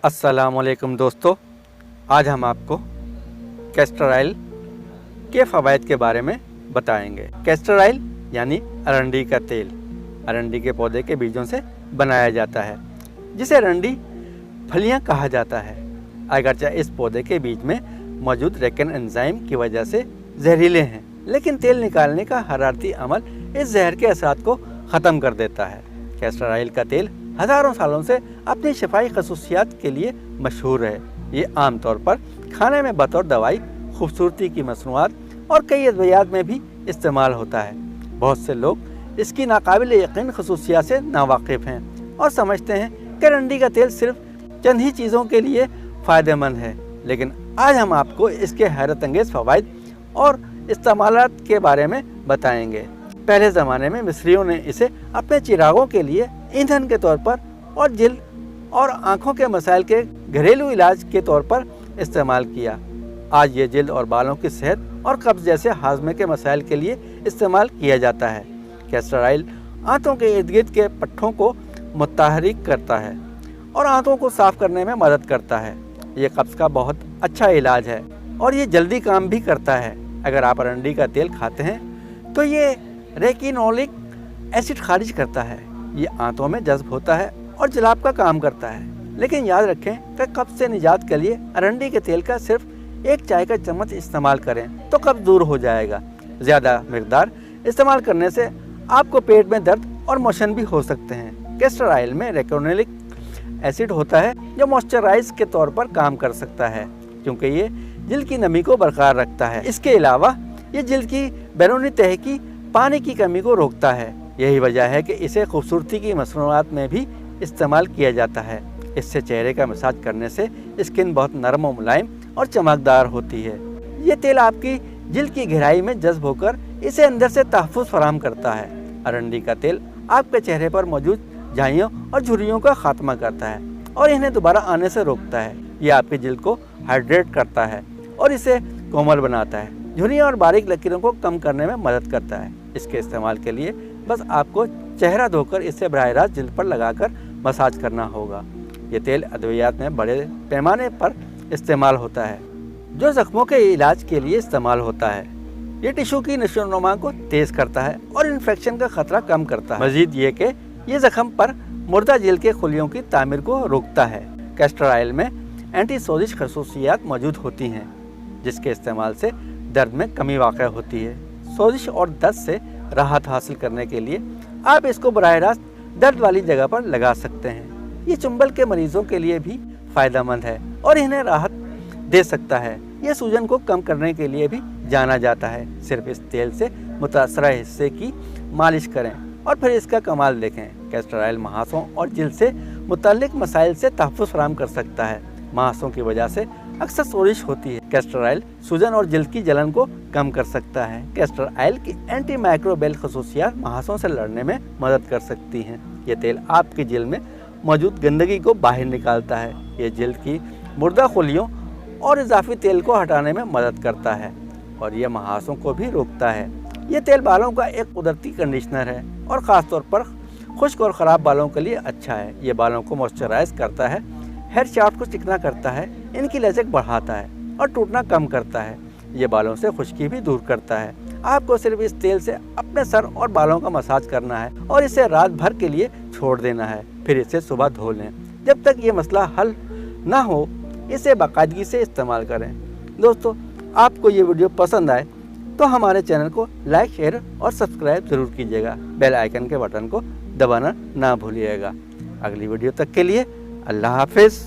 अस्सलाम वालेकुम दोस्तों, आज हम आपको कैस्टर ऑयल के फ़वाइद के बारे में बताएंगे। कैस्टर ऑयल यानी अरंडी का तेल अरंडी के पौधे के बीजों से बनाया जाता है, जिसे अरंडी फलियां कहा जाता है। अगरचे इस पौधे के बीज में मौजूद रेकिन एंजाइम की वजह से जहरीले हैं, लेकिन तेल निकालने का हरारती अमल इस जहर के असरात को ख़त्म कर देता है। कैस्टर ऑयल का तेल हज़ारों सालों से अपनी शफाई खसूसियात के लिए मशहूर है। ये आम तौर पर खाने में बतौर दवाई, खूबसूरती की मसनूआत और कई अद्वियात में भी इस्तेमाल होता है। बहुत से लोग इसकी नाकाबिल यकीन खसूसियात से नावाकिफ़ हैं और समझते हैं कि अरंडी का तेल सिर्फ चंद ही चीज़ों के लिए फ़ायदेमंद है, लेकिन आज हम आपको इसके हैरत अंगेज़ फ़वाइद और इस्तेमालात के बारे में बताएंगे। पहले ज़माने में मिस्रियों ने इसे अपने चिरागों के लिए ईंधन के तौर पर और जिल्द और आँखों के मसाइल के घरेलू इलाज के तौर पर इस्तेमाल किया। आज ये जिल्द और बालों की सेहत और कब्ज़ जैसे हाजमे के मसाइल के लिए इस्तेमाल किया जाता है। कैस्टर ऑयल आंतों के इर्द गिर्द के पट्ठों को मुतहरिक करता है और आंतों को साफ़ करने में मदद करता है। ये कब्ज़ का बहुत अच्छा इलाज है और ये जल्दी काम भी करता है। अगर आप अरंडी का तेल खाते हैं तो ये रेकिनोलिक एसिड खारिज करता है। ये आंतों में जज्ब होता है और जलाब का काम करता है। लेकिन याद रखें कि कब्ज़ से निजात के लिए अरंडी के तेल का सिर्फ 1 चाय का चम्मच इस्तेमाल करें तो कब्ज़ दूर हो जाएगा। ज़्यादा मकदार इस्तेमाल करने से आपको पेट में दर्द और मोशन भी हो सकते हैं। कैस्टर ऑयल में रेकिनोलिक एसिड होता है जो मॉइस्चराइज के तौर पर काम कर सकता है, क्योंकि ये जिल्द की नमी को बरकरार रखता है। इसके अलावा ये जिल्द की बैरूनी तह की पानी की कमी को रोकता है। यही वजह है कि इसे खूबसूरती की मसनूआत में भी इस्तेमाल किया जाता है। इससे चेहरे का मसाज करने से स्किन बहुत नरम और मुलायम और चमकदार होती है। ये तेल आपकी जिल्द की गहराई में जज्ब होकर इसे अंदर से तहफ़्फ़ुज़ फराहम करता है। अरंडी का तेल आपके चेहरे पर मौजूद झाइयों और झुर्रियों का खात्मा करता है और इन्हें दोबारा आने से रोकता है। ये आपकी जिल्द को हाइड्रेट करता है और इसे कोमल बनाता है। झुर्रियाँ और बारीक लकीरों को कम करने में मदद करता है। इसके इस्तेमाल के लिए बस आपको चेहरा धोकर इसे बराह रास्त जिल्द पर लगाकर मसाज करना होगा। ये तेल अद्वियात में बड़े पैमाने पर इस्तेमाल होता है, जो ज़ख्मों के इलाज के लिए इस्तेमाल होता है। ये टिश्यू की नशोनुमा को तेज़ करता है और इन्फेक्शन का ख़तरा कम करता है। मज़ीद ये कि ये ज़ख्म पर मुर्दा जिल्द के खुलियों की तामीर को रोकता है। कैस्टर ऑयल में एंटी सोजिश खसूसियात मौजूद होती हैं, जिसके इस्तेमाल से दर्द में कमी वाक़या होती है। सोजिश और दर्द से राहत हासिल करने के लिए आप इसको बराह रास्त दर्द वाली जगह पर लगा सकते हैं। ये चुंबल के मरीजों के लिए भी फ़ायदेमंद है और इन्हें राहत दे सकता है। ये सूजन को कम करने के लिए भी जाना जाता है। सिर्फ इस तेल से मुतासरा हिस्से की मालिश करें और फिर इसका कमाल देखें। कैस्टर ऑयल महासों और जिल्द से मुतल्लिक मसाइल से तहफ़्फ़ुज़ फराहम कर सकता है। महासों की वजह से अक्सर सोजिश होती है। कैस्टर ऑयल सूजन और जिल्द की जलन को कम कर सकता है। कैस्टर ऑयल की एंटी माइक्रोबियल खसूसियात महासों से लड़ने में मदद कर सकती हैं। ये तेल आपकी जिल्द में मौजूद गंदगी को बाहर निकालता है। ये जिल्द की मुर्दा खुलियों और इजाफी तेल को हटाने में मदद करता है और ये महासों को भी रोकता है। ये तेल बालों का एक कुदरती कंडीशनर है और ख़ास तौर पर खुश्क और ख़राब बालों के लिए अच्छा है। ये बालों को मॉइस्चराइज करता है, हेयर शाफ्ट को चिकना करता है, इनकी लचक बढ़ाता है और टूटना कम करता है। ये बालों से खुश्की भी दूर करता है। आपको सिर्फ इस तेल से अपने सर और बालों का मसाज करना है और इसे रात भर के लिए छोड़ देना है, फिर इसे सुबह धो लें। जब तक ये मसला हल ना हो, इसे बाकायदगी से इस्तेमाल करें। दोस्तों, आपको ये वीडियो पसंद आए तो हमारे चैनल को लाइक, शेयर और सब्सक्राइब ज़रूर कीजिएगा। बेल आइकन के बटन को दबाना ना भूलिएगा। अगली वीडियो तक के लिए अल्लाह हाफिज़।